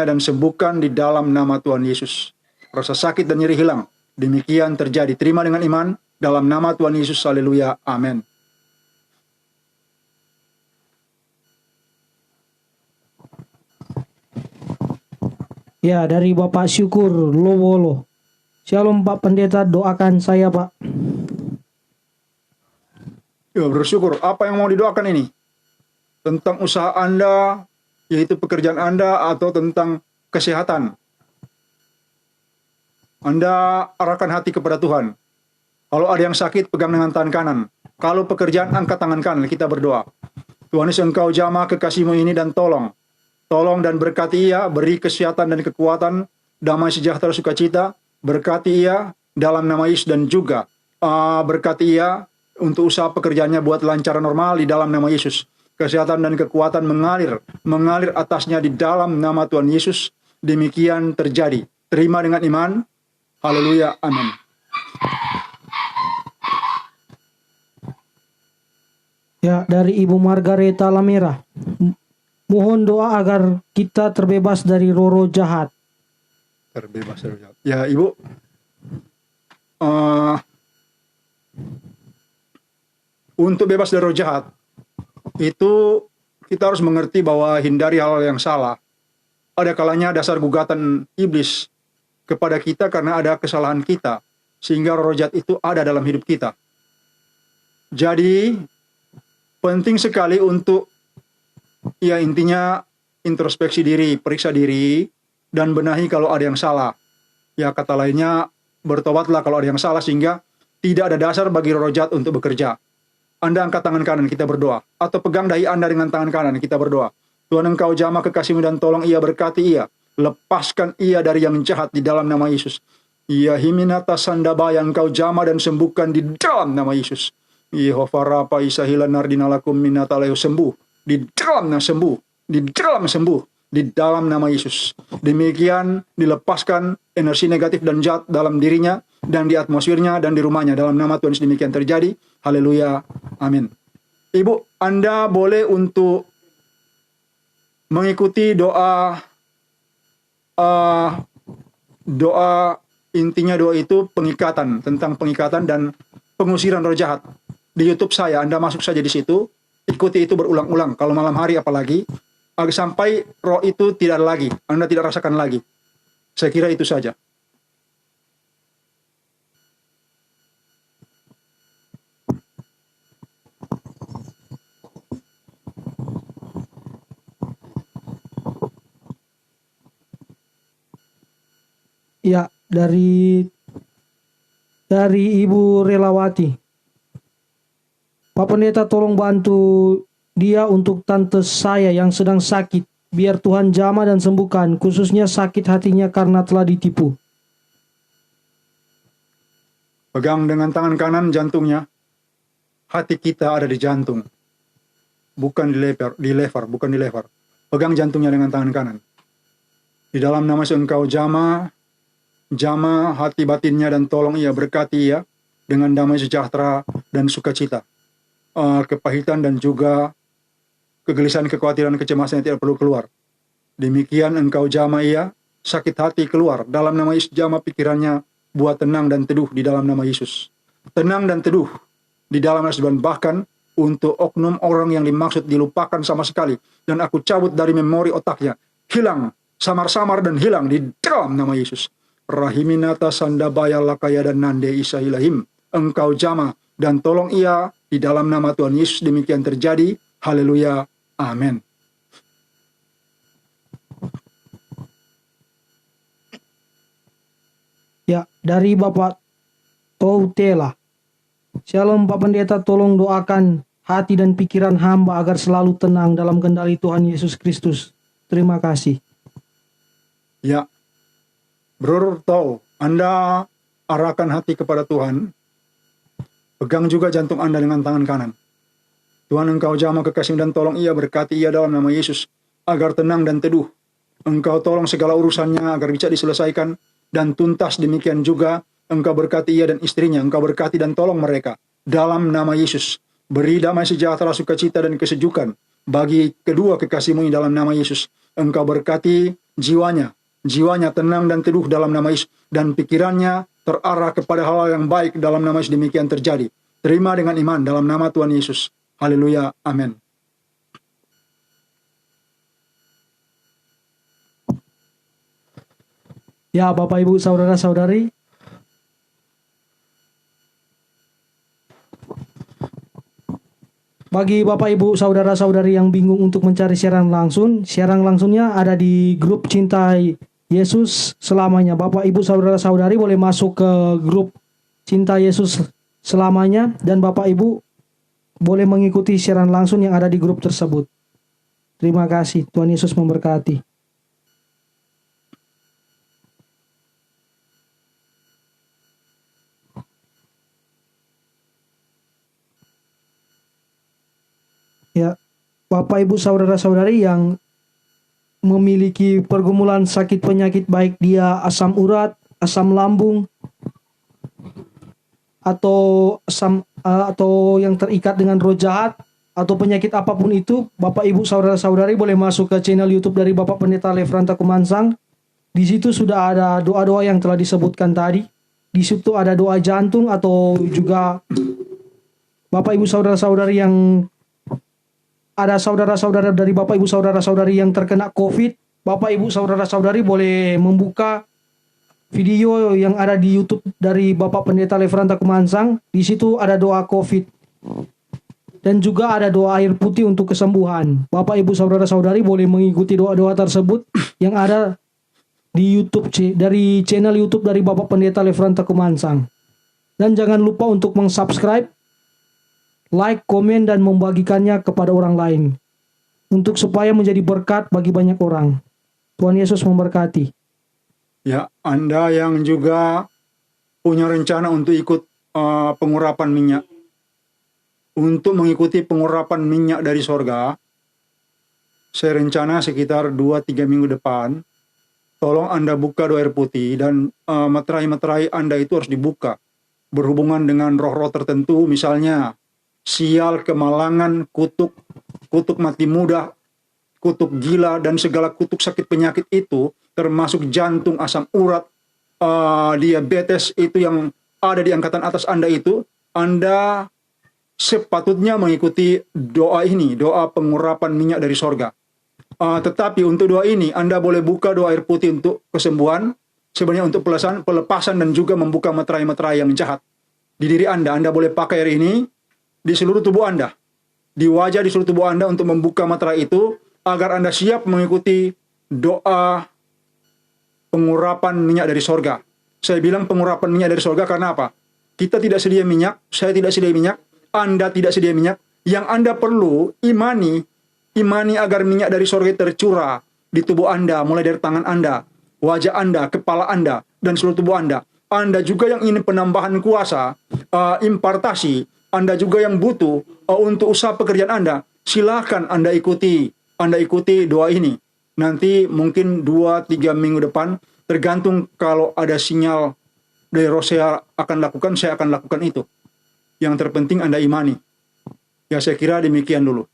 dan sembuhkan di dalam nama Tuhan Yesus. Rasa sakit dan nyeri hilang. Demikian terjadi. Terima dengan iman dalam nama Tuhan Yesus. Haleluya. Amin. Ya, dari Bapak Syukur Lowolo. Shalom Pak Pendeta, doakan saya Pak. Ya, bersyukur. Apa yang mau didoakan ini? Tentang usaha Anda, yaitu pekerjaan Anda, atau tentang kesehatan? Anda arahkan hati kepada Tuhan. Kalau ada yang sakit, pegang dengan tangan kanan. Kalau pekerjaan, angkat tangan kanan. Kita berdoa. Tuhan Yesus, Engkau jamah kekasih-Mu ini dan tolong. Tolong dan berkati ia, beri kesehatan dan kekuatan, damai sejahtera sukacita. Berkati ia dalam nama Yesus, dan juga berkati ia untuk usaha pekerjaannya buat lancar normal di dalam nama Yesus. Kesehatan dan kekuatan mengalir atasnya di dalam nama Tuhan Yesus. Demikian terjadi. Terima dengan iman. Haleluya. Amin. Ya, dari Ibu Margareta Lamera. Mohon doa agar kita terbebas dari roh-roh jahat. Terbebas dari roh jahat. Ya, Ibu. Untuk bebas dari roh jahat, itu kita harus mengerti bahwa hindari hal yang salah. Ada kalanya dasar gugatan iblis kepada kita karena ada kesalahan kita, sehingga roh jahat itu ada dalam hidup kita. Jadi penting sekali untuk, ya intinya introspeksi diri, periksa diri, dan benahi kalau ada yang salah. Ya kata lainnya, bertobatlah kalau ada yang salah, sehingga tidak ada dasar bagi roh jahat untuk bekerja. Anda angkat tangan kanan, kita berdoa. Atau pegang dahi Anda dengan tangan kanan, kita berdoa. Tuhan, Engkau jamah kekasih-Mu dan tolong ia, berkati ia. Lepaskan ia dari yang jahat di dalam nama Yesus. Ya himinata sandabaya, Engkau jamah dan sembuhkan di dalam nama Yesus. Yehova Rapa isahilan nardinalakum minatalayu, sembuh. Di dalam sembuh. Di dalam nama Yesus. Demikian dilepaskan energi negatif dan jahat dalam dirinya, dan di atmosfernya, dan di rumahnya. Dalam nama Tuhan Yesus demikian terjadi. Haleluya. Amin. Ibu, Anda boleh untuk mengikuti doa, intinya doa itu pengikatan, tentang pengikatan dan pengusiran roh jahat. Di YouTube saya, Anda masuk saja di situ, ikuti itu berulang-ulang. Kalau malam hari apalagi, sampai roh itu tidak ada lagi, Anda tidak rasakan lagi. Saya kira itu saja. Ya, dari Ibu Relawati. Pak Pendeta tolong bantu dia untuk tante saya yang sedang sakit. Biar Tuhan jamah dan sembuhkan, khususnya sakit hatinya karena telah ditipu. Pegang dengan tangan kanan jantungnya. Hati kita ada di jantung. Bukan di lever. Pegang jantungnya dengan tangan kanan. Di dalam nama Yesus, Engkau jamah hati batinnya dan tolong ia, berkati ia dengan damai sejahtera dan sukacita. Kepahitan dan juga kegelisahan, kekhawatiran, kecemasan yang tidak perlu keluar. Demikian Engkau jamah ia, sakit hati keluar. Dalam nama Yesus jamah pikirannya, buat tenang dan teduh di dalam nama Yesus. Tenang dan teduh di dalam nama Yesus, dan bahkan untuk oknum orang yang dimaksud dilupakan sama sekali. Dan aku cabut dari memori otaknya. Hilang, samar-samar dan hilang di dalam nama Yesus. Rahiminata sandabaya lakaya dan nande isahilahim. Engkau jamah dan tolong ia di dalam nama Tuhan Yesus. Demikian terjadi. Haleluya. Amin. Ya, dari Bapak Toutela. Shalom Pak Pendeta, tolong doakan hati dan pikiran hamba agar selalu tenang dalam kendali Tuhan Yesus Kristus. Terima kasih. Ya, Bro, tahu, Anda arahkan hati kepada Tuhan. Pegang juga jantung Anda dengan tangan kanan. Tuhan, Engkau jamah kekasih dan tolong ia, berkati ia dalam nama Yesus, agar tenang dan teduh. Engkau tolong segala urusannya agar bisa diselesaikan dan tuntas. Demikian juga Engkau berkati ia dan istrinya. Engkau berkati dan tolong mereka. dalam nama Yesus. Beri damai sejahtera, sukacita, dan kesejukan bagi kedua kekasihmu ini dalam nama Yesus. Engkau berkati jiwanya, jiwanya tenang dan teduh dalam nama Yesus, dan pikirannya terarah kepada hal yang baik dalam nama Yesus. Demikian terjadi. Terima dengan iman dalam nama Tuhan Yesus. Haleluya. Amin. Ya, Bapak Ibu saudara-saudari, bagi Bapak Ibu saudara-saudari yang bingung untuk mencari siaran langsungnya ada di grup Cinta Yesus Selamanya. Bapak Ibu saudara-saudari boleh masuk ke grup Cinta Yesus Selamanya, dan Bapak Ibu boleh mengikuti siaran langsung yang ada di grup tersebut. Terima kasih. Tuhan Yesus memberkati. Ya, Bapak Ibu saudara-saudari yang memiliki pergumulan sakit penyakit, baik dia asam urat, asam lambung, atau atau yang terikat dengan roh jahat, atau penyakit apapun itu, Bapak Ibu saudara-saudari boleh masuk ke channel YouTube dari Bapak Pendeta Lefranta Kumansang. Di situ sudah ada doa-doa yang telah disebutkan tadi. Di situ ada doa jantung, atau juga Bapak Ibu saudara-saudari yang ada saudara-saudara dari Bapak Ibu saudara-saudari yang terkena COVID, Bapak Ibu saudara-saudari boleh membuka video yang ada di YouTube dari Bapak Pendeta Lefranta Kumansang. Di situ ada doa COVID dan juga ada doa air putih untuk kesembuhan. Bapak Ibu saudara-saudari boleh mengikuti doa-doa tersebut yang ada di YouTube dari channel YouTube dari Bapak Pendeta Lefranta Kumansang. Dan jangan lupa untuk meng-subscribe, like, komen, dan membagikannya kepada orang lain untuk supaya menjadi berkat bagi banyak orang. Tuhan Yesus memberkati. Ya, Anda yang juga punya rencana untuk ikut pengurapan minyak, untuk mengikuti pengurapan minyak dari sorga, saya rencana sekitar 2-3 minggu depan, tolong Anda buka doa air putih, dan meterai-meterai Anda itu harus dibuka berhubungan dengan roh-roh tertentu, misalnya sial, kemalangan, kutuk mati muda, kutuk gila, dan segala kutuk sakit penyakit itu, termasuk jantung, asam urat, diabetes itu yang ada di angkatan atas Anda itu, Anda sepatutnya mengikuti doa ini, doa pengurapan minyak dari sorga. Tetapi untuk doa ini, Anda boleh buka doa air putih untuk kesembuhan, sebenarnya untuk pelepasan dan juga membuka meterai-meterai yang jahat di diri Anda. Anda boleh pakai air ini di seluruh tubuh Anda, di wajah, di seluruh tubuh Anda, untuk membuka meterai itu, agar Anda siap mengikuti doa pengurapan minyak dari sorga. Saya bilang pengurapan minyak dari sorga karena apa? Kita tidak sedia minyak, saya tidak sedia minyak, Anda tidak sedia minyak. Yang Anda perlu imani agar minyak dari sorga tercurah di tubuh Anda, mulai dari tangan Anda, wajah Anda, kepala Anda, dan seluruh tubuh Anda. Anda juga yang ingin penambahan kuasa, impartasi, Anda juga yang butuh untuk usaha pekerjaan Anda, silakan Anda ikuti doa ini. Nanti mungkin 2-3 minggu depan, tergantung kalau ada sinyal dari roh saya akan lakukan itu. Yang terpenting Anda imani. Ya, saya kira demikian dulu.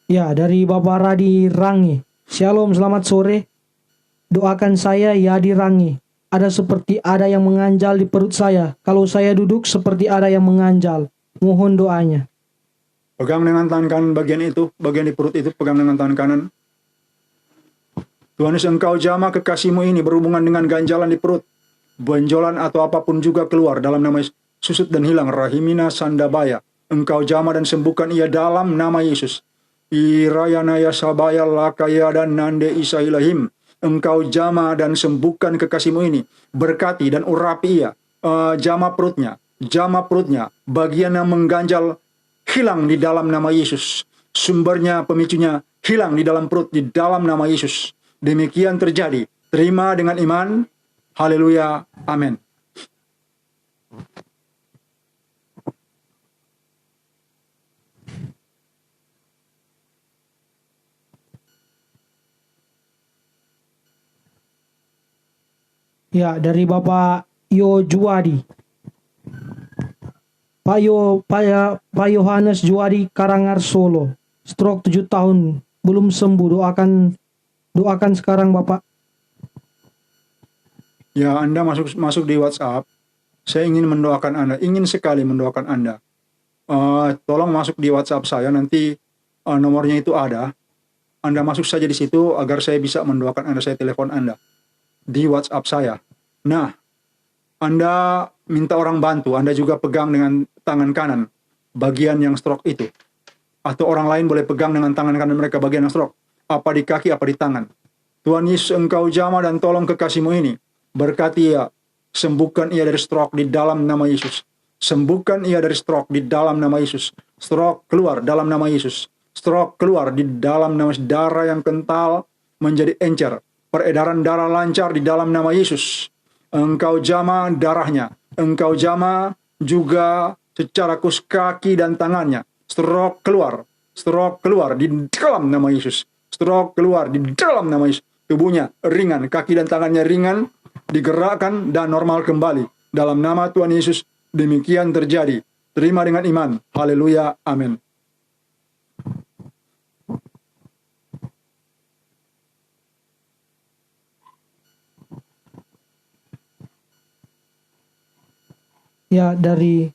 Ya, dari Bapak Radi Rangi. Shalom, selamat sore. Doakan saya, ya, di Rangi. Ada seperti ada yang menganjal di perut saya. Kalau saya duduk seperti ada yang menganjal. Mohon doanya. Pegang dengan tangan kanan bagian itu, bagian di perut itu, pegang dengan tangan kanan. Tuhan Yesus, Engkau jamah kekasihmu ini berhubungan dengan ganjalan di perut, benjolan atau apapun juga keluar dalam nama Yesus. Susut dan hilang, Rahimina Sandabaya. Engkau jamah dan sembuhkan ia dalam nama Yesus. Irayanaya Sabaya Lakaya dan Nande Isailahim. Engkau jamah dan sembuhkan kekasihmu ini. Berkati dan urapi ia. Jamah perutnya, bagian yang mengganjal hilang di dalam nama Yesus. Sumbernya, pemicunya hilang di dalam perut, di dalam nama Yesus. Demikian terjadi. Terima dengan iman. Haleluya. Amin. Ya, dari Bapak Yo Juwadi. Pak Yohanes Juwadi Karangar Solo. Stroke 7 tahun, belum sembuh. Doakan sekarang Bapak. Ya, Anda masuk di WhatsApp. Saya ingin mendoakan Anda, ingin sekali mendoakan Anda. Tolong masuk di WhatsApp saya, nanti nomornya itu ada. Anda masuk saja di situ agar saya bisa mendoakan Anda, saya telepon Anda di WhatsApp saya. Nah, Anda minta orang bantu, Anda juga pegang dengan tangan kanan bagian yang stroke itu. Atau orang lain boleh pegang dengan tangan kanan mereka bagian yang stroke. Apa di kaki, apa di tangan. Tuhan Yesus, Engkau jamah dan tolong kekasih-Mu ini. Berkati ia, sembuhkan ia dari stroke di dalam nama Yesus. Sembuhkan ia dari stroke di dalam nama Yesus. Stroke keluar dalam nama Yesus. Stroke keluar di dalam nama Yesus. Darah yang kental menjadi encer. Peredaran darah lancar di dalam nama Yesus. Engkau jamah darahnya. Engkau jamah juga secara kus kaki dan tangannya. Stroke keluar. Stroke keluar di dalam nama Yesus. Stroke keluar di dalam nama Yesus. Tubuhnya ringan, kaki dan tangannya ringan, digerakkan dan normal kembali. Dalam nama Tuhan Yesus, demikian terjadi. Terima dengan iman. Haleluya. Amin. Ya, dari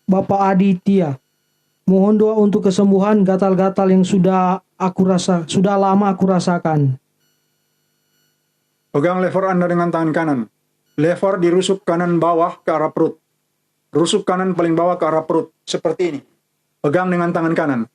Bapak Aditya. Mohon doa untuk kesembuhan gatal-gatal yang sudah lama aku rasakan. Pegang lever Anda dengan tangan kanan. Lever dirusuk kanan bawah ke arah perut. Rusuk kanan paling bawah ke arah perut. Seperti ini. Pegang dengan tangan kanan.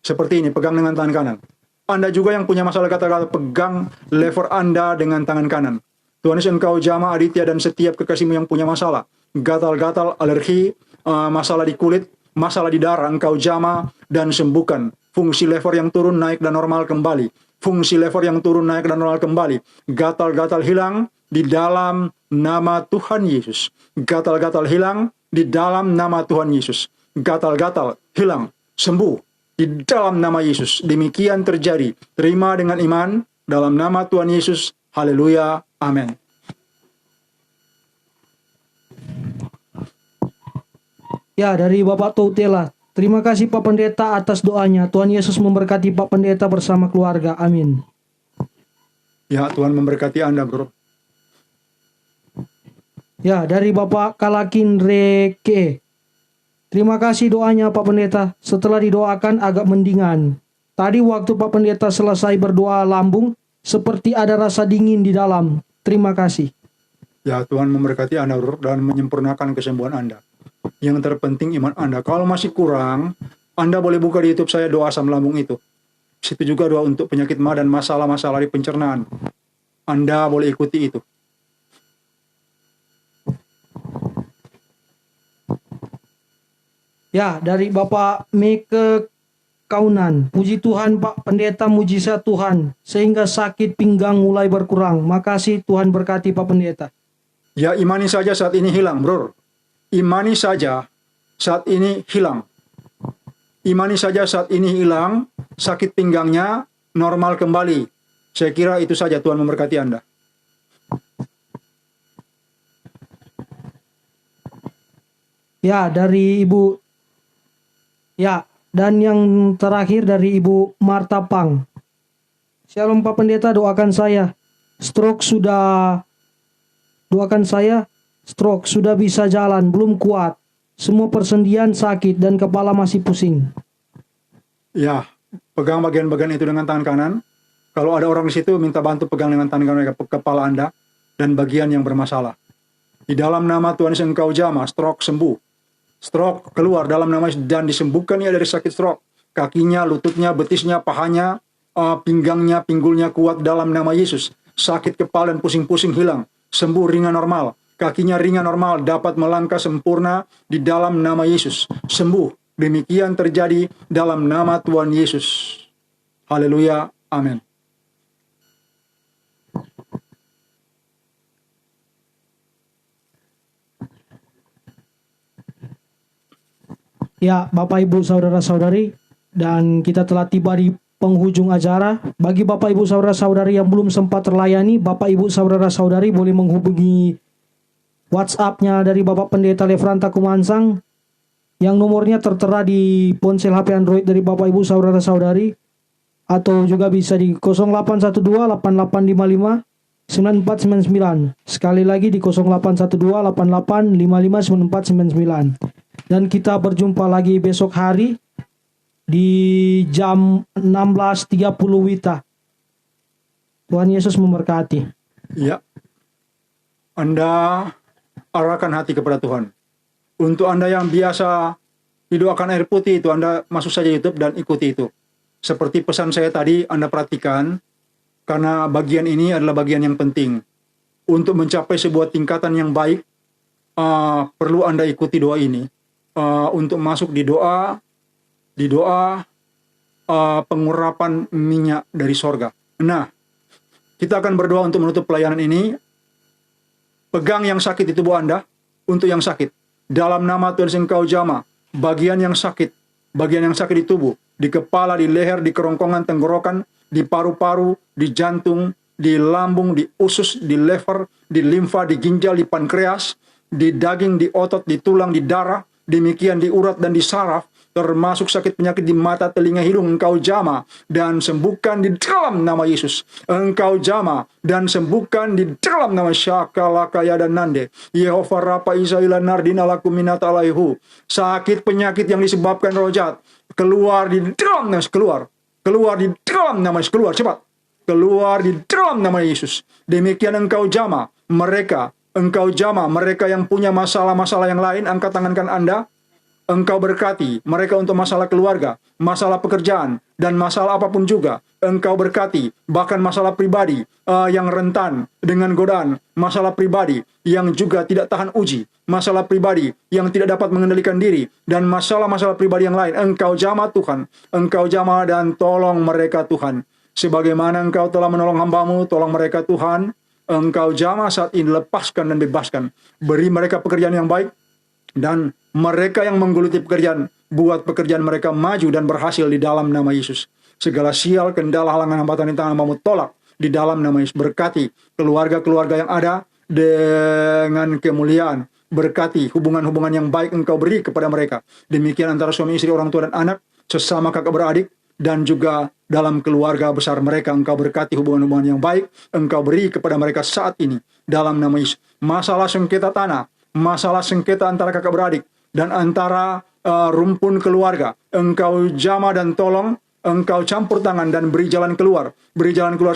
Seperti ini, pegang dengan tangan kanan. Anda juga yang punya masalah gatal-gatal, pegang lever Anda dengan tangan kanan. Tuhan Yesus, Engkau jamah Aditya dan setiap kekasih-Mu yang punya masalah. Gatal-gatal, alergi, masalah di kulit, masalah di darah, Engkau jamah dan sembuhkan. Fungsi lever yang turun, naik dan normal kembali. Fungsi lever yang turun, naik dan normal kembali. Gatal-gatal hilang di dalam nama Tuhan Yesus. Gatal-gatal hilang di dalam nama Tuhan Yesus. Gatal-gatal hilang, sembuh di dalam nama Yesus. Demikian terjadi. Terima dengan iman dalam nama Tuhan Yesus. Haleluya. Amin. Ya, dari Bapak Tautela. Terima kasih Pak Pendeta atas doanya. Tuhan Yesus memberkati Pak Pendeta bersama keluarga. Amin. Ya, Tuhan memberkati Anda, bro. Ya, dari Bapak Kalakin Reke. Terima kasih doanya Pak Pendeta. Setelah didoakan agak mendingan. Tadi waktu Pak Pendeta selesai berdoa lambung, seperti ada rasa dingin di dalam. Terima kasih. Ya, Tuhan memberkati Anda, bro, dan menyempurnakan kesembuhan Anda. Yang terpenting iman Anda. Kalau masih kurang, Anda boleh buka di YouTube saya doa asam lambung itu. Situ juga doa untuk penyakit ma dan masalah-masalah di pencernaan. Anda boleh ikuti itu. Ya, dari Bapak Meke Kaunan. Puji Tuhan Pak Pendeta, mujizat Tuhan. Sehingga sakit pinggang mulai berkurang. Makasih, Tuhan berkati Pak Pendeta. Ya, imani saja saat ini hilang, bro. Imani saja saat ini hilang. Imani saja saat ini hilang, sakit pinggangnya normal kembali. Saya kira itu saja, Tuhan memberkati Anda. Ya, dari Ibu. Ya, dan yang terakhir dari Ibu Marta Pang. Shalom Pak Pendeta, doakan saya. Stroke sudah bisa jalan, belum kuat. Semua persendian sakit dan kepala masih pusing. Ya, pegang bagian-bagian itu dengan tangan kanan. Kalau ada orang di situ, minta bantu pegang dengan tangan kanan kepala Anda dan bagian yang bermasalah. Di dalam nama Tuhan Yesus, Engkau jamah, stroke sembuh. Stroke keluar dalam nama Yesus dan disembuhkan ia dari sakit stroke. Kakinya, lututnya, betisnya, pahanya, pinggangnya, pinggulnya kuat dalam nama Yesus. Sakit kepala dan pusing-pusing hilang. Sembuh, ringan normal. Kakinya ringan normal, dapat melangkah sempurna di dalam nama Yesus. Sembuh. Demikian terjadi dalam nama Tuhan Yesus. Haleluya. Amin. Ya, Bapak Ibu Saudara-saudari, dan kita telah tiba di penghujung acara. Bagi Bapak Ibu Saudara-saudari yang belum sempat terlayani, Bapak Ibu Saudara-saudari boleh menghubungi WhatsApp-nya dari Bapak Pendeta Lefranta Kumansang yang nomornya tertera di ponsel HP Android dari Bapak Ibu Saudara-saudari, atau juga bisa di 0812-8855-9499. Sekali lagi di 0812-8855-9499. Dan kita berjumpa lagi besok hari di jam 16.30 WITA. Tuhan Yesus memberkati. Ya, Anda arahkan hati kepada Tuhan. Untuk Anda yang biasa didoakan air putih itu, Anda masuk saja YouTube dan ikuti itu. Seperti pesan saya tadi, Anda perhatikan, karena bagian ini adalah bagian yang penting. Untuk mencapai sebuah tingkatan yang baik, perlu Anda ikuti doa ini. Untuk masuk di doa pengurapan minyak dari sorga. Nah, kita akan berdoa untuk menutup pelayanan ini. Pegang yang sakit di tubuh Anda, untuk yang sakit. Dalam nama Tuhan Engkau jamah, bagian yang sakit di tubuh, di kepala, di leher, di kerongkongan tenggorokan, di paru-paru, di jantung, di lambung, di usus, di lever, di limfa, di ginjal, di pankreas, di daging, di otot, di tulang, di darah, demikian di urat dan di saraf, termasuk sakit penyakit di mata, telinga, hidung, engkau jamah dan sembuhkan di dalam nama Yesus. Engkau jamah dan sembuhkan di dalam nama Syakalakaya dan Nande. Yehova Rapa Isaila Nardina Laku Minata Alaihu. Sakit penyakit yang disebabkan roh jahat, keluar di dalam nama, keluar di dalam nama, keluar cepat. Keluar di dalam nama Yesus. Demikian engkau jamah mereka yang punya masalah-masalah yang lain, angkat tangankan Anda. Engkau berkati mereka untuk masalah keluarga, masalah pekerjaan, dan masalah apapun juga. Engkau berkati bahkan masalah pribadi yang rentan dengan godaan, masalah pribadi yang juga tidak tahan uji, masalah pribadi yang tidak dapat mengendalikan diri, dan masalah-masalah pribadi yang lain. Engkau jamah Tuhan, engkau jamah dan tolong mereka Tuhan. Sebagaimana engkau telah menolong hamba-Mu, tolong mereka Tuhan. Engkau jamah saat ini, lepaskan dan bebaskan. Beri mereka pekerjaan yang baik, dan mereka yang menggeluti pekerjaan, buat pekerjaan mereka maju dan berhasil di dalam nama Yesus. Segala sial, kendala, halangan, hambatan di tangan hamba-Mu tolak di dalam nama Yesus. Berkati keluarga-keluarga yang ada dengan kemuliaan. Berkati hubungan-hubungan yang baik engkau beri kepada mereka. Demikian antara suami istri, orang tua dan anak, sesama kakak beradik, dan juga dalam keluarga besar mereka. Engkau berkati hubungan-hubungan yang baik, engkau beri kepada mereka saat ini dalam nama Yesus. Masalah sengketa tanah, masalah sengketa antara kakak beradik dan antara rumpun keluarga, engkau jamah dan tolong, engkau campur tangan dan beri jalan keluar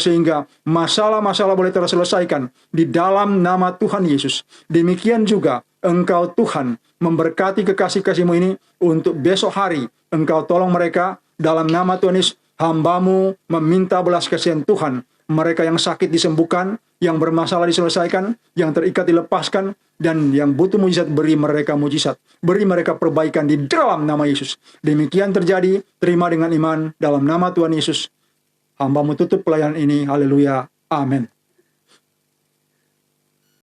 sehingga masalah-masalah boleh terselesaikan di dalam nama Tuhan Yesus. Demikian juga engkau Tuhan memberkati kekasih-kasih-Mu ini untuk besok hari. Engkau tolong mereka dalam nama Tuhan Yesus. Hamba-Mu meminta belas kasihan Tuhan. Mereka yang sakit disembuhkan, yang bermasalah diselesaikan, yang terikat dilepaskan, dan yang butuh mujizat beri mereka mujizat. Beri mereka perbaikan di dalam nama Yesus. Demikian terjadi, terima dengan iman dalam nama Tuhan Yesus. Hamba-Mu tutup pelayanan ini. Haleluya. Amin.